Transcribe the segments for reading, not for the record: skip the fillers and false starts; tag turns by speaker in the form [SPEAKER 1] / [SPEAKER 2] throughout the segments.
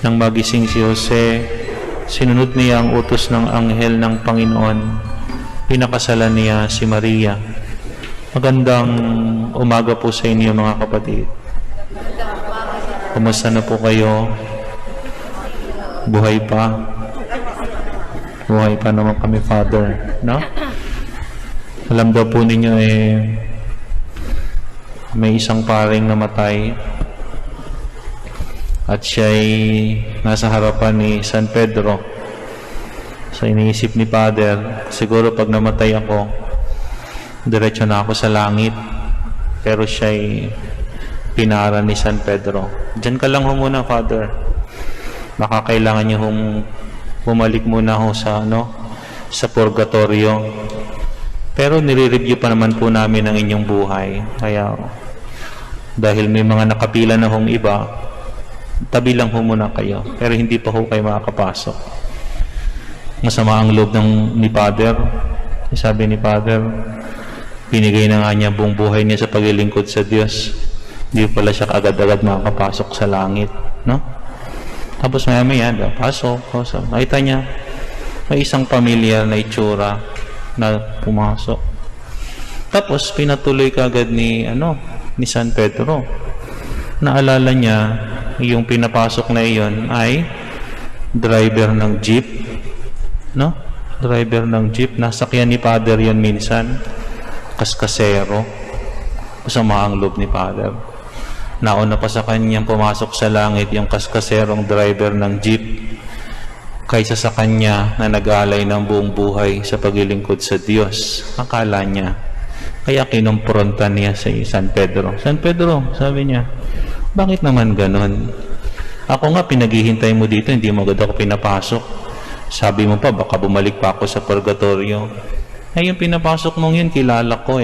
[SPEAKER 1] Nang magising si Jose, sinunod niya ang utos ng anghel ng Panginoon. Pinakasalan niya si Maria. Magandang umaga po sa inyo mga kapatid. Kumusta na po kayo? Buhay pa? Buhay pa naman kami, Father. No? Alam daw po ninyo may isang paring namatay at siya'y nasa harapan ni San Pedro. So iniisip ni Father, siguro pag namatay ako, diretso na ako sa langit. Pero siya'y pinara ni San Pedro. Diyan ka lang ho muna, Father. Baka kailangan niyo bumalik muna ho sa purgatorio. Pero nire-review pa naman po namin ang inyong buhay. Kaya dahil may mga nakapila na hong iba, tabi lang ho muna kayo. Pero hindi pa ho kayo makakapasok. Masama ang loob ni Father. Sabi ni Father, binigay na nga niya buong buhay niya sa paglilingkod sa Diyos. Hindi pala siya agad-agad makakapasok sa langit. No? Tapos maya-maya, pasok. Nakita niya, may isang pamilya na itsura na pumasok. Tapos pinatuloy kagad ni San Pedro. Naalala niya, yung pinapasok na iyon ay driver ng jeep. No? Driver ng jeep. Nasakyan ni Father yan minsan. Kaskasero. Masama ang loob ni Father. Nauna pa sa kanyang pumasok sa langit yung kaskaserong driver ng jeep kaysa sa kanya na nag-alay ng buong buhay sa paglilingkod sa Diyos. Akala niya. Kaya kinumpronta niya si San Pedro. San Pedro, sabi niya, bakit naman ganon? Ako nga pinaghihintay mo dito, hindi mo agad ako pinapasok. Sabi mo pa, baka bumalik pa ako sa purgatorio. Yung pinapasok mong yun, kilala ko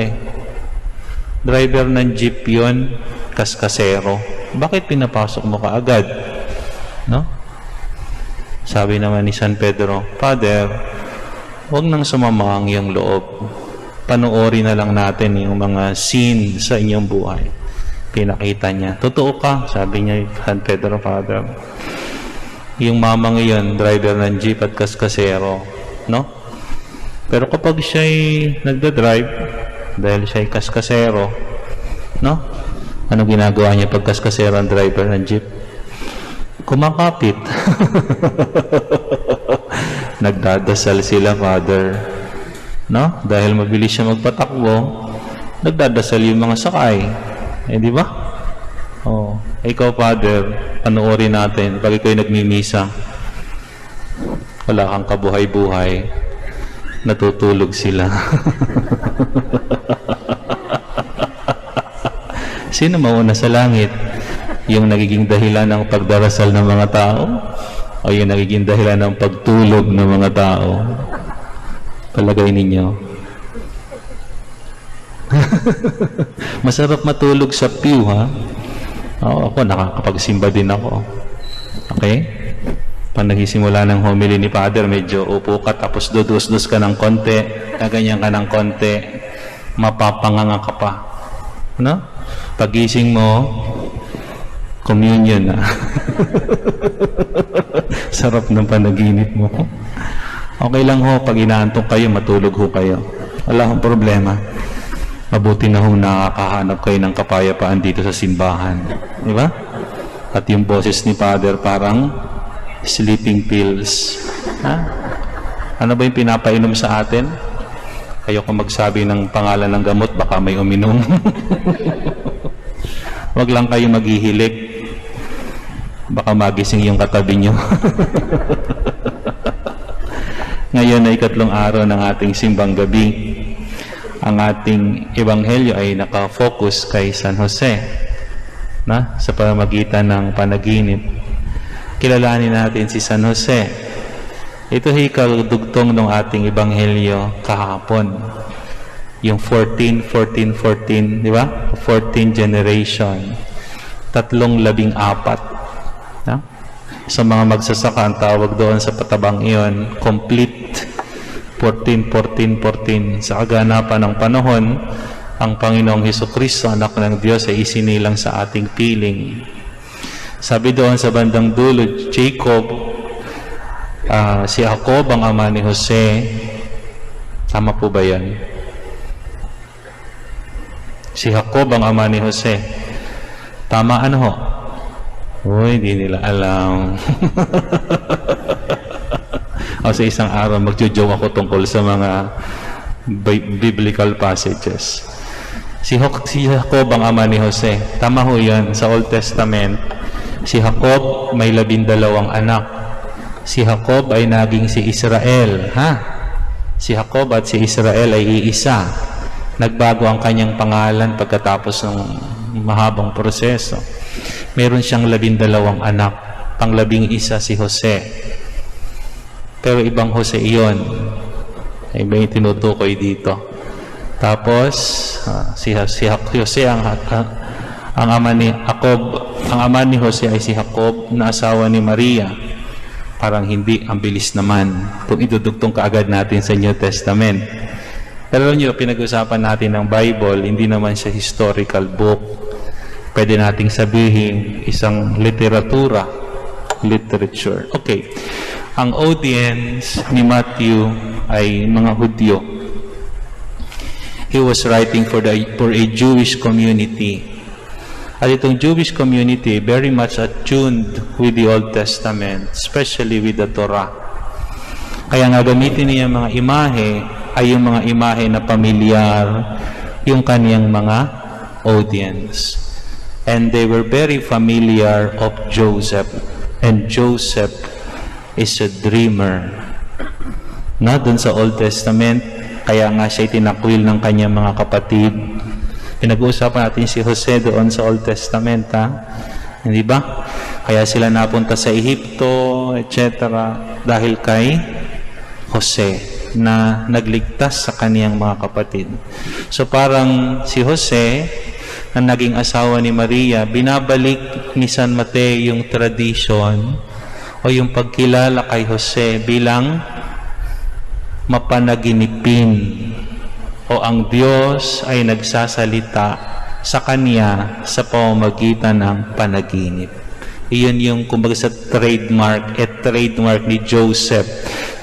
[SPEAKER 1] Driver ng jeep yun, kaskasero. Bakit pinapasok mo ka agad? No? Sabi naman ni San Pedro, Father, huwag nang sumama ang iyong loob. Panoorin na lang natin yung mga scene sa inyong buhay. Pinakita niya. Totoo ka, sabi niya San Pedro, Father. Yung mama ngayon, driver ng jeep at kaskasero. No? Pero kapag siya'y nagda-drive, dahil siya'y kaskasero, no? Ano ginagawa niya pag kaskasero ang driver ng jeep? Kumakapit. Nagdadasal sila, Father. No? Dahil mabilis siya magpatakbo, nagdadasal yung mga sakay. Di ba? Ikaw, Father, panoorin natin. Pag ikaw'y nagmimisa, wala kang kabuhay-buhay, natutulog sila. Sino mauna sa langit? Yung nagiging dahilan ng pagdarasal ng mga tao? O yung nagiging dahilan ng pagtulog ng mga tao? Palagay ninyo. Masarap matulog sa pew, ha? Ako, nakakapagsimba din ako. Okay? Pag nagsisimula ng homily ni Father, medyo upo ka, tapos dudus-dus ka ng konti, kaganyan ka ng konti, mapapanganga ka pa. No? Pagising mo, communion na. Sarap ng panaginip mo. Okay lang ho, pag inaantok kayo, matulog ho kayo. Wala akong problema. Mabuti na ho nakakahanap kayo ng kapayapaan dito sa simbahan. Di ba? At yung boses ni Father parang sleeping pills. Ha? Ano ba yung pinapainom sa atin? Kayo kung magsabi ng pangalan ng gamot, baka may uminom. Wag lang kayo maghihilik. Baka magising yung katabi nyo. Ngayon ay 3 araw ng ating simbang gabi. Ang ating ebanghelyo ay nakafocus kay San Jose, sa pamamagitan ng panaginip. Kilalanin natin si San Jose. Ito ay kadugtong ng ating ebanghelyo kahapon. Yung 14, di ba? 14 generation. 314. Sa mga magsasaka, ang tawag doon sa patabang iyon, complete. 14. Sa kaganapan ng panahon, ang Panginoong Hesukristo, anak ng Diyos, ay isinilang sa ating piling. Sabi doon sa bandang dulo, Jacob, si Jacob ang ama ni Jose. Tama po ba yan? Si Jacob ang ama ni Jose. Tama ano ho? Uy, hindi nila alam. O sa isang araw, magjo-joke ako tungkol sa mga biblical passages. Si Jacob ang ama ni Jose. Tama ho yan. Sa Old Testament, si Jacob may 12 anak. Si Jacob ay naging si Israel. Si Jacob at si Israel ay iisa. Nagbago ang kanyang pangalan pagkatapos ng mahabang proseso. Meron siyang 12 anak. Pang-11 si Jose. Pero ibang Jose iyon. Iba yung tinutukoy dito. Tapos, si Jose ang ama ni Jacob. Ang ama ni Jose ay si Jacob na asawa ni Maria. Parang hindi, ang bilis naman kung idudugtong kaagad natin sa New Testament. Pero nyo, pinag-usapan natin ng Bible, hindi naman siya historical book. Pwede nating sabihin isang literature. Okay. Ang audience ni Matthew ay mga Hudyo. He was writing for a Jewish community. At itong Jewish community, very much attuned with the Old Testament, especially with the Torah. Kaya nga gamitin niya mga imahe, ay yung mga imahe na pamilyar, yung kaniyang mga audience. And they were very familiar of Joseph. And Joseph is a dreamer. Na dun sa Old Testament, kaya nga siya itinakwil ng kanyang mga kapatid. Pinag-uusapan natin si Jose doon sa Old Testament, hindi ba? Kaya sila napunta sa Ehipto, etc. dahil kay Jose na nagligtas sa kaniyang mga kapatid. So parang si Jose na naging asawa ni Maria, binabalik ni San Mateo yung tradition o yung pagkilala kay Jose bilang mapanaginipin. O ang Diyos ay nagsasalita sa kanya sa pamamagitan ng panaginip. Iyon yung kumbaga sa trademark ni Joseph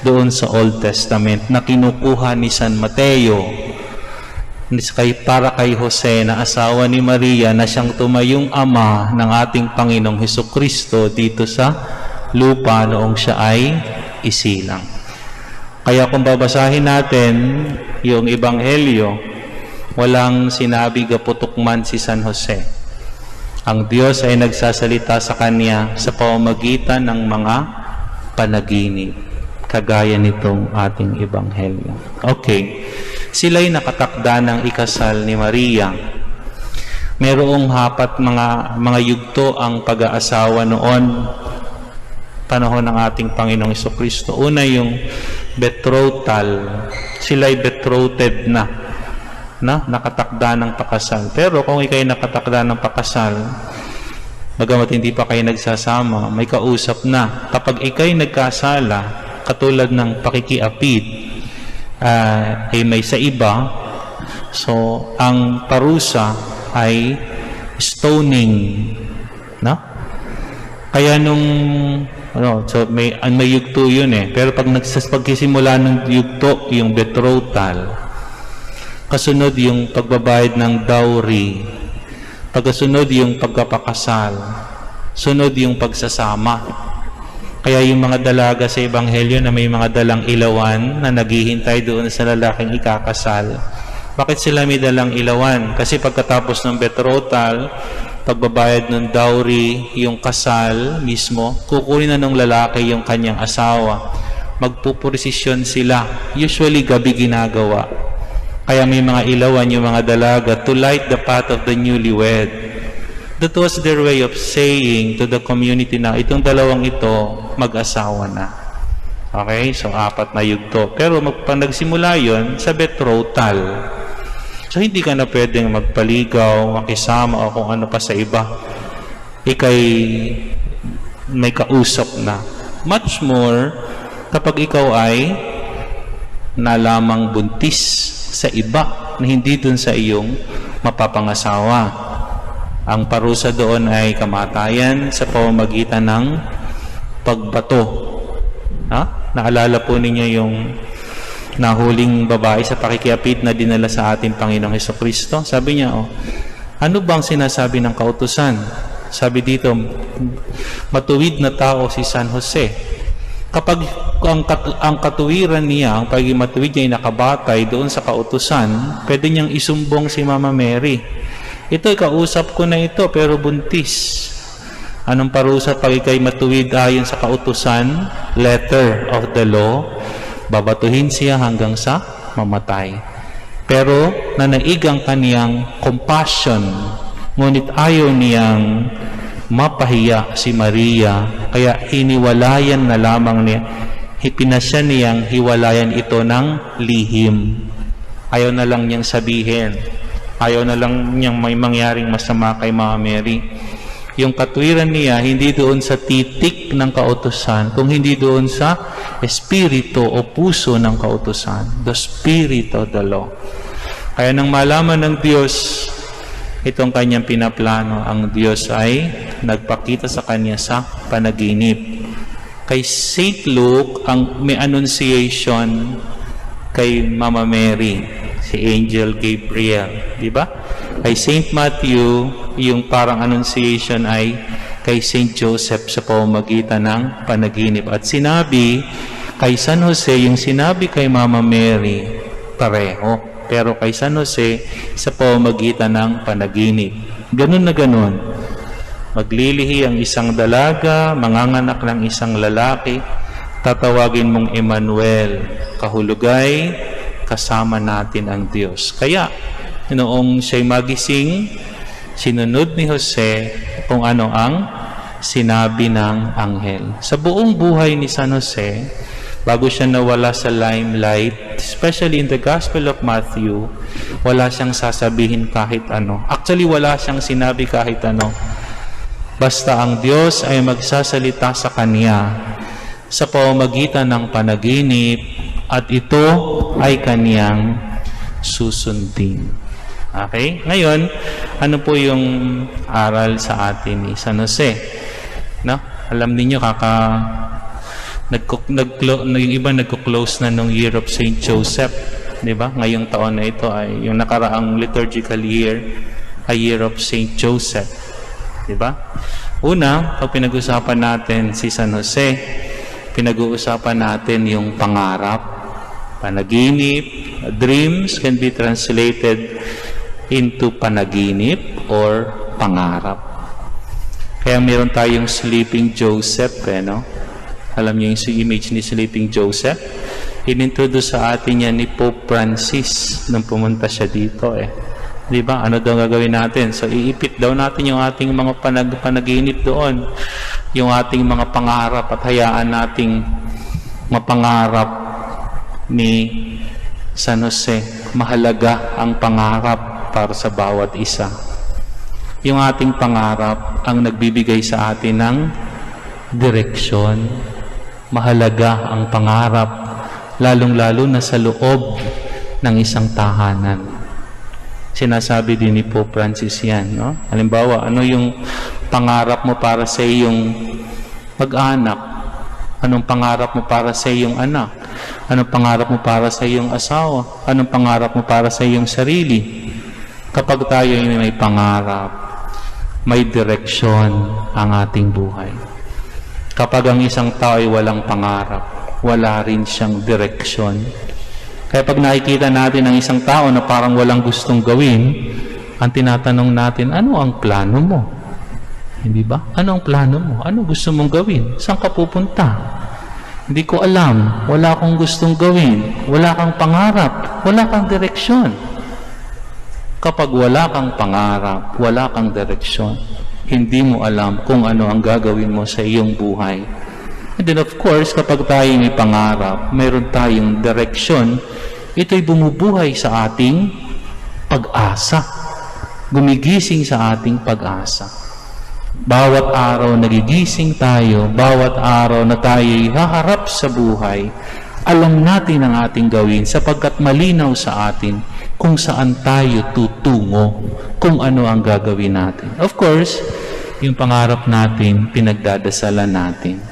[SPEAKER 1] doon sa Old Testament na kinukuha ni San Mateo para kay Jose na asawa ni Maria na siyang tumayong ama ng ating Panginoong Hesukristo dito sa lupa noong siya ay isilang. Kaya kung babasahin natin yung Ebanghelyo, walang sinabi gaputok man si San Jose. Ang Diyos ay nagsasalita sa kanya sa pamamagitan ng mga panaginip, kagaya nitong ating Ebanghelyo. Okay, sila'y nakatakda ng ikasal ni Maria. Merong hapat mga yugto ang pag-aasawa noon, panahon ng ating Panginoong Hesukristo. Una yung betrothal. Sila'y betrothed na nakatakda ng pakasal. Pero kung ikay nakatakda ng pakasal, bagamat hindi pa kayo nagsasama, may kausap na. Kapag ikay nagkasala, katulad ng pakikiapid, ay may sa iba, so ang parusa ay stoning. Kaya so may yugto yun pero pag pagkisimula ng yugto, yung betrothal, kasunod yung pagbabayad ng dowry, pagkasunod yung pagkapakasal, sunod yung pagsasama. Kaya yung mga dalaga sa Ebanghelyo na may mga dalang ilawan na naghihintay doon sa lalaking ikakasal, bakit sila may dalang ilawan? Kasi pagkatapos ng betrothal, pagbabayad ng dowry, yung kasal mismo, kukunin na ng lalaki yung kanyang asawa. Magpupuresisyon sila. Usually, gabi ginagawa. Kaya may mga ilawan yung mga dalaga to light the path of the newlywed. That was their way of saying to the community na itong dalawang ito, mag-asawa na. Okay? So, 4 na yugto. Pero pag nagsimula yun, sa betrothal. So, hindi ka na pwedeng magpaligaw, makisama o kung ano pa sa iba. Ika'y may kausap na. Much more, kapag ikaw ay nalamang buntis sa iba na hindi dun sa iyong mapapangasawa. Ang parusa doon ay kamatayan sa pamamagitan ng pagbato. Naalala po ninyo yung nahuling babae sa pakikiapid na dinala sa ating Panginoong Hesukristo? Sabi niya, ano bang sinasabi ng kautusan? Sabi dito, matuwid na tao si San Jose. Kapag ang katuwiran niya, ang pagiging matuwid niya ay nakabatay doon sa kautusan, pwede niyang isumbong si Mama Mary. Ito, kausap ko na ito, pero buntis. Anong parusa pag ikay matuwid ayon sa kautusan, letter of the law, babatuhin siya hanggang sa mamatay. Pero nanaig ang kaniyang compassion, ngunit ayaw niyang mapahiya si Maria, kaya hiniwalayan na lamang niya, pinasya niyang hiwalayan ito ng lihim. Ayaw na lang niyang sabihin, ayaw na lang niyang may mangyaring masama kay Mama Mary. Yung katwiran niya, hindi doon sa titik ng kautusan, kung hindi doon sa espiritu o puso ng kautusan, the spirit of the law. Kaya nang malaman ng Diyos itong kanyang pinaplano, ang Diyos ay nagpakita sa kanya sa panaginip. Kay St. Luke, ang may annunciation kay Mama Mary, si Angel Gabriel, di ba? Kay St. Matthew, yung parang annunciation ay kay St. Joseph sa pamamagitan ng panaginip. At sinabi kay San Jose, yung sinabi kay Mama Mary, pareho. Pero kay San Jose, sa pamamagitan ng panaginip. Ganun na ganun. Maglilihi ang isang dalaga, manganganak ng isang lalaki, tatawagin mong Emmanuel, kahulugay, kasama natin ang Diyos. Kaya, noong siya'y magising, sinunod ni Jose kung ano ang sinabi ng anghel. Sa buong buhay ni San Jose, bago siya nawala sa limelight, especially in the Gospel of Matthew, wala siyang sasabihin kahit ano. Actually, wala siyang sinabi kahit ano. Basta ang Diyos ay magsasalita sa kanya sa pamamagitan ng panaginip at ito ay kaniyang susundin. Okay? Ngayon, ano po yung aral sa atin ni San Jose? No? Alam niyo yung iba nagko-close na nung Year of St. Joseph, di ba? Ngayong taon na ito ay yung nakaraang liturgical year ay Year of St. Joseph. Di ba? Una, pag pinag-usapan natin si San Jose, pinag-uusapan natin yung pangarap, panaginip. Dreams can be translated into panaginip or pangarap. Kaya meron tayong Sleeping Joseph, no? Alam niyo yung image ni Sleeping Joseph? Inintroduce sa atin yan ni Pope Francis nung pumunta siya dito, Di ba? Ano daw gagawin natin? So, iipit daw natin yung ating mga panaginip doon. Yung ating mga pangarap at hayaan nating mapangarap ni San Jose. Mahalaga ang pangarap para sa bawat isa. Yung ating pangarap ang nagbibigay sa atin ng direksyon. Mahalaga ang pangarap, lalong-lalo na sa loob ng isang tahanan. Sinasabi din ni Pope Francis yan, no? Halimbawa, ano yung pangarap mo para sa iyong mag-anak? Anong pangarap mo para sa iyong anak? Anong pangarap mo para sa iyong asawa? Anong pangarap mo para sa iyong sarili? Kapag tayo ay may pangarap, may direksyon ang ating buhay. Kapag ang isang tao ay walang pangarap, wala rin siyang direksyon. Kaya pag nakikita natin ang isang tao na parang walang gustong gawin, ang tinatanong natin, ano ang plano mo? Hindi ba? Ano ang plano mo? Ano gusto mong gawin? Saan ka pupunta? Hindi ko alam. Wala akong gustong gawin. Wala kang pangarap. Wala kang direksyon. Kapag wala kang pangarap, wala kang direksyon, hindi mo alam kung ano ang gagawin mo sa iyong buhay. And then of course, kapag tayo may pangarap, mayroon tayong direksyon, ito'y bumubuhay sa ating pag-asa. Gumigising sa ating pag-asa. Bawat araw nagigising tayo, bawat araw na tayo'y haharap sa buhay, alam natin ang ating gawin sapagkat malinaw sa atin
[SPEAKER 2] kung saan tayo tutungo, kung ano ang gagawin natin. Of course, yung pangarap natin, pinagdadasalan natin.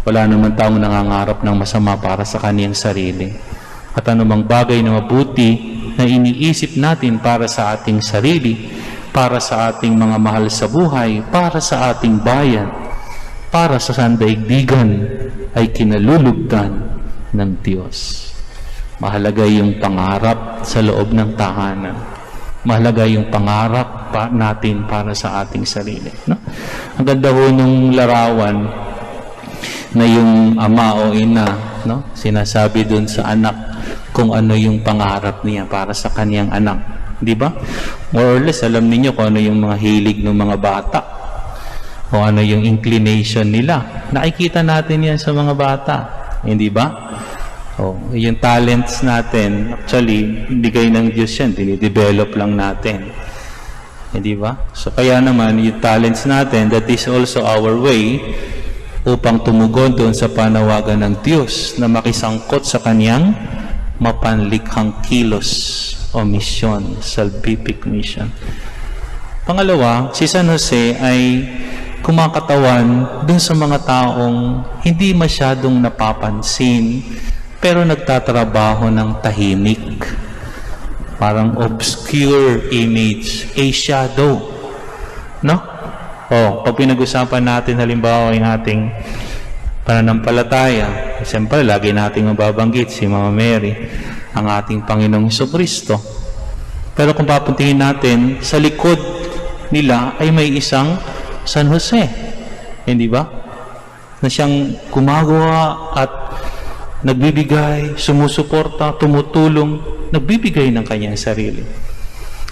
[SPEAKER 2] Wala naman taong nangangarap ng masama para sa kaniyang sarili. At anumang bagay na mabuti na iniisip natin para sa ating sarili, para sa ating mga mahal sa buhay, para sa ating bayan, para sa sandaigdigan, ay kinalulugdan ng Diyos. Mahalaga yung pangarap sa loob ng tahanan. Mahalaga yung pangarap natin para sa ating sarili. No? Ang ganda ho nung larawan na yung ama o ina, no? Sinasabi dun sa anak kung ano yung pangarap niya para sa kaniyang anak. Di ba? More or less, alam niyo kung ano yung mga hilig ng mga bata. Kung ano yung inclination nila. Nakikita natin yan sa mga bata. Hindi ba? Yung talents natin, actually, bigay ng Diyos yan. Dinidevelop lang natin. Hindi ba? So, kaya naman, yung talents natin, that is also our way upang tumugon doon sa panawagan ng Diyos na makisangkot sa kaniyang mapanlikhang kilos o misyon, salvific mission. Pangalawa, si San Jose ay kumakatawan dun sa mga taong hindi masyadong napapansin pero nagtatrabaho ng tahimik. Parang obscure image, a shadow. No? Pag pinag-usapan natin halimbawa yung ating pananampalataya, siyempre lagi nating mababanggit si Mama Mary, ang ating Panginoong Jesucristo. Pero kung papuntingin natin, sa likod nila ay may isang San Jose. Hindi ba? Na siyang gumagawa at nagbibigay, sumusuporta, tumutulong, nagbibigay ng kanyang sarili.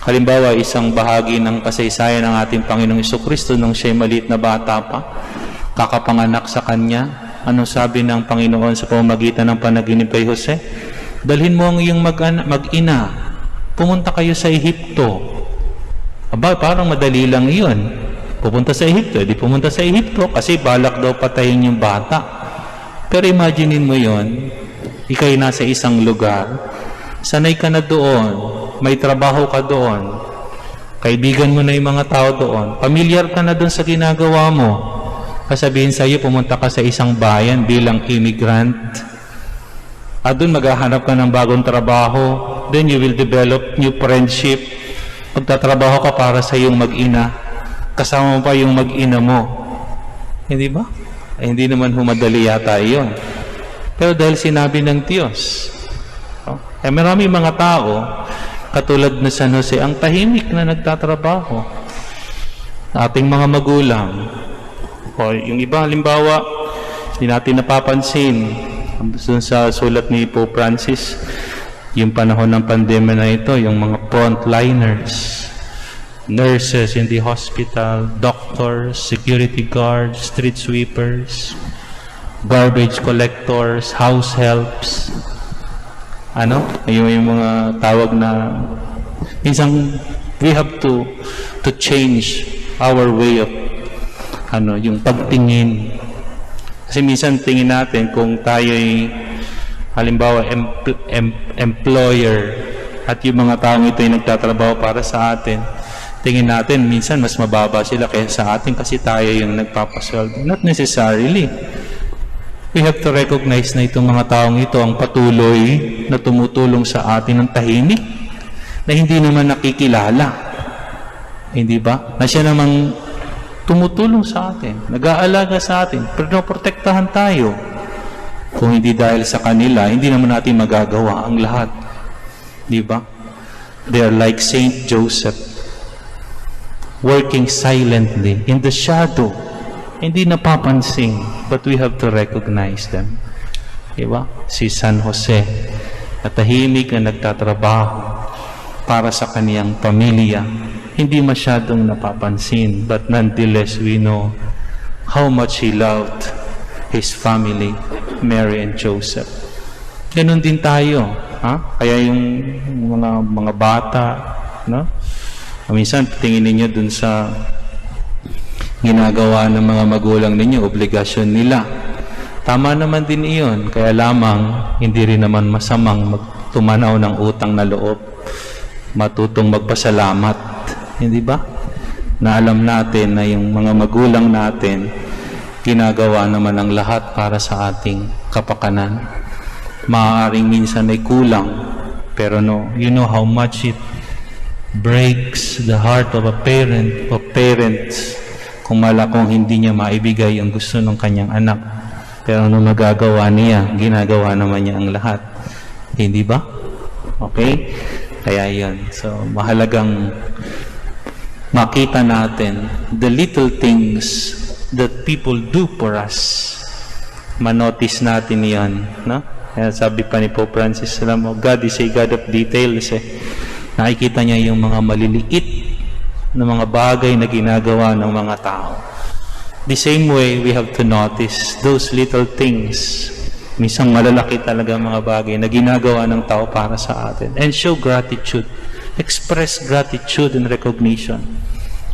[SPEAKER 2] Halimbawa, isang bahagi ng kasaysayan ng ating Panginoong Jesucristo nung siya'y maliit na bata pa, kakapanganak sa kanya, anong sabi ng Panginoon sa pamamagitan ng panaginip kay Jose? Dalhin mo ang iyong mag-ina, pumunta kayo sa Ehipto. Aba, parang madali lang iyon. Pupunta sa Ehipto, di pumunta sa Ehipto kasi balak daw patayin yung bata. Pero imaginein mo yon, ikay nasa isang lugar, sanay ka na doon, may trabaho ka doon, kaibigan mo na yung mga tao doon, familiar ka na doon sa ginagawa mo, kasabihin sa iyo, pumunta ka sa isang bayan bilang immigrant, at doon maghahanap ka ng bagong trabaho, then you will develop new friendship, magtatrabaho ka para sa iyong mag-ina, kasama mo pa yung mag-ina mo. Hindi ba? Hindi naman humadali yata iyon. Pero dahil sinabi ng Diyos, marami mga tao, katulad na San Jose, ang tahimik na nagtatrabaho. Ating mga magulang, yung iba, halimbawa, hindi natin napapansin, doon sa sulat ni Pope Francis, yung panahon ng pandemya na ito, yung mga frontliners, nurses in the hospital, doctors, security guards, street sweepers, garbage collectors, house helps, yung mga tawag na minsan we have to change our way of yung pagtingin. Kasi minsan tingin natin kung tayo'y halimbawa employer at yung mga taong ito ay nagtatrabaho para sa atin, tingin natin minsan mas mababa sila kaysa sa atin kasi tayo yung nagpapasweldo. Not necessarily. We have to recognize na itong mga taong ito ang patuloy na tumutulong sa atin ng tahimik na hindi naman nakikilala. Hindi ba? Na siya namang tumutulong sa atin, nag-aalaga sa atin, pinoprotektahan tayo. Kung hindi dahil sa kanila, hindi naman natin magagawa ang lahat. Di ba? They are like Saint Joseph, working silently in the shadow, hindi napapansin, but we have to recognize them. Diba? Si San Jose, na tahimik na nagtatrabaho para sa kaniyang pamilya, hindi masyadong napapansin, but nonetheless we know how much he loved his family, Mary and Joseph. Ganun din tayo. Kaya yung mga bata, no? Minsan, tingin ninyo dun sa ginagawa ng mga magulang ninyo, obligasyon nila.
[SPEAKER 1] Tama naman din iyon, kaya lamang hindi rin naman masamang magtumanaw ng utang na loob, matutong magpasalamat, hindi ba? Na alam natin na yung mga magulang natin, ginagawa naman ang lahat para sa ating kapakanan. Maaaring minsan ay kulang, pero no, you know how much it breaks the heart of a parent, of parents, kung malakong hindi niya maibigay ang gusto ng kanyang anak. Pero ano magagawa niya? Ginagawa naman niya ang lahat. Hindi ba? Okay? Kaya yun. So, mahalagang makita natin the little things that people do for us. Manotice natin yan. No? Kaya sabi pa ni Pope Francis, alam mo, God is a God of details. Nakikita niya yung mga maliliit na mga bagay na ginagawa ng mga tao. The same way, we have to notice those little things. Minsan malalaki talaga mga bagay na ginagawa ng tao para sa atin. And show gratitude. Express gratitude and recognition.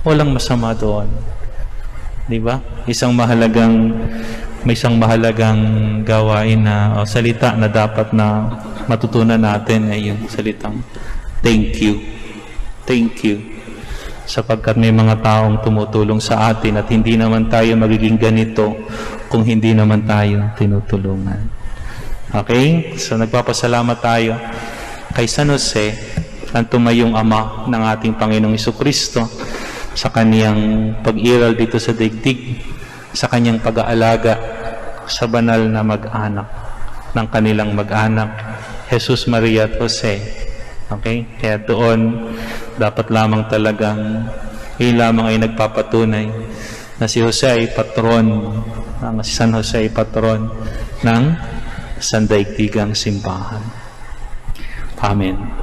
[SPEAKER 1] Walang masama doon. Di ba? May isang mahalagang gawain na salita na dapat na matutunan natin ay yung salitang thank you. Thank you. Sapagkat may mga taong tumutulong sa atin at hindi naman tayo magiging ganito kung hindi naman tayo tinutulungan. Okay? So nagpapasalamat tayo kay San Jose, ang tumayong ama ng ating Panginoong Jesucristo, sa kaniyang pag-iral dito sa daigdig, sa kaniyang pag-aalaga sa banal na mag-anak ng kanilang mag-anak, Jesus, Maria at Jose. Okay? Kaya doon, dapat lamang talagang lamang ay nagpapatunay na si Jose ay patron, si San Jose ay patron ng sandaigdigang simbahan. Amen.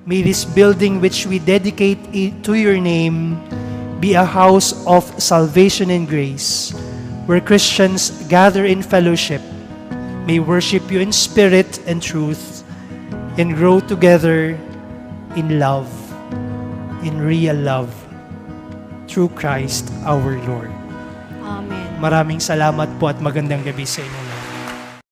[SPEAKER 3] May this building which we dedicate to your name be a house of salvation and grace, where Christians gather in fellowship, may worship you in spirit and truth, and grow together in love, in real love, through Christ our Lord.
[SPEAKER 4] Amen.
[SPEAKER 3] Maraming salamat po at magandang gabi sa inyo.